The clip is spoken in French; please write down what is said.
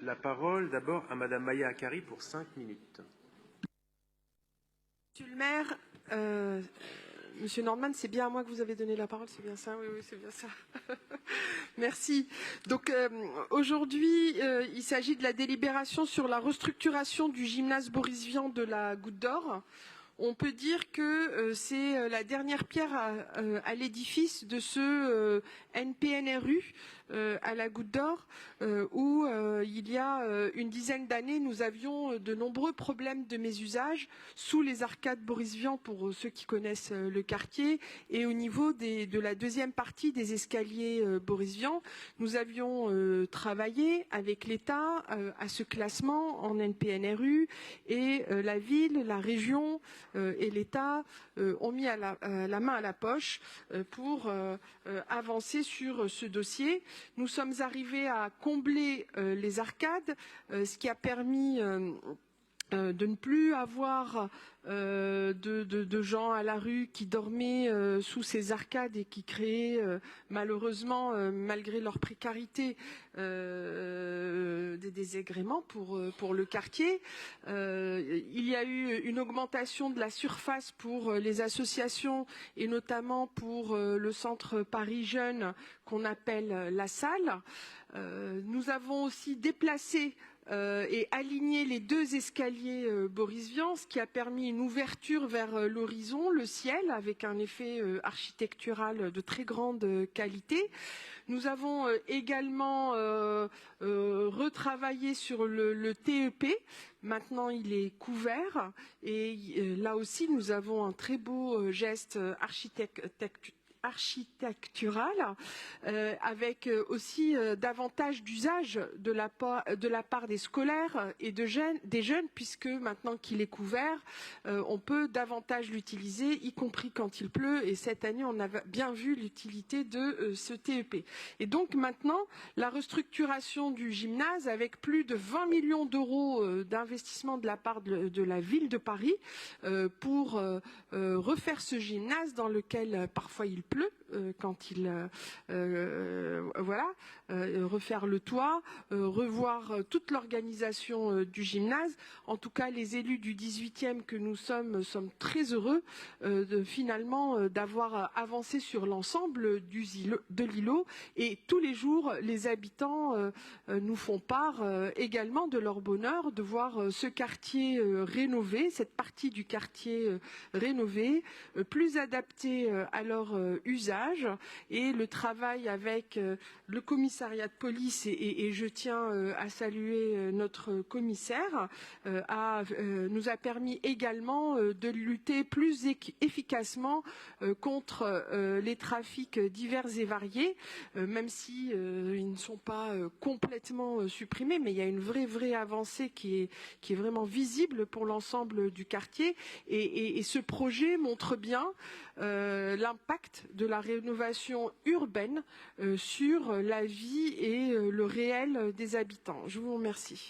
La parole d'abord à Madame Maya Akari pour 5 minutes. Monsieur le maire, Monsieur Nordman, c'est bien à moi que vous avez donné la parole, c'est bien ça? Oui, c'est bien ça. Merci. Donc aujourd'hui, il s'agit de la délibération sur la restructuration du gymnase Boris Vian de la Goutte d'Or. On peut dire que c'est la dernière pierre à l'édifice de ce NPNRU à la Goutte d'Or, où il y a une dizaine d'années, nous avions de nombreux problèmes de mésusage sous les arcades Boris Vian, pour ceux qui connaissent le quartier, et au niveau de la deuxième partie des escaliers Boris Vian. Nous avions travaillé avec l'État à ce classement en NPNRU, et la ville, la région et l'État ont mis la main à la poche pour avancer sur ce dossier. Nous sommes arrivés à combler les arcades, ce qui a permis de ne plus avoir de gens à la rue qui dormaient sous ces arcades et qui créaient malheureusement, malgré leur précarité, des désagréments pour le quartier. Il y a eu une augmentation de la surface pour les associations et notamment pour le centre Paris Jeunes qu'on appelle la salle. Nous avons aussi déplacé et aligné les deux escaliers Boris Vian, ce qui a permis une ouverture vers l'horizon, le ciel, avec un effet architectural de très grande qualité. Nous avons également retravaillé sur le TEP. Maintenant, il est couvert et là aussi, nous avons un très beau geste architecturale, avec aussi davantage d'usage de la part des scolaires et des jeunes, puisque maintenant qu'il est couvert, on peut davantage l'utiliser, y compris quand il pleut, et cette année on a bien vu l'utilité de ce TEP. Et donc maintenant, la restructuration du gymnase, avec plus de 20 millions d'euros d'investissement de la part de la ville de Paris pour refaire ce gymnase dans lequel parfois il pleut quand il refaire le toit, revoir toute l'organisation du gymnase. En tout cas, les élus du 18e que nous sommes très heureux finalement d'avoir avancé sur l'ensemble de l'îlot, et tous les jours les habitants nous font part également de leur bonheur de voir ce quartier rénové, cette partie du quartier rénovée, plus adaptée à leur usage, et le travail avec le commissariat de police, et je tiens à saluer notre commissaire, nous a permis également de lutter plus efficacement contre les trafics divers et variés, même si ils ne sont pas complètement supprimés, mais il y a une vraie avancée qui est vraiment visible pour l'ensemble du quartier, et ce projet montre bien l'impact de la rénovation urbaine sur la vie et le réel des habitants. Je vous remercie.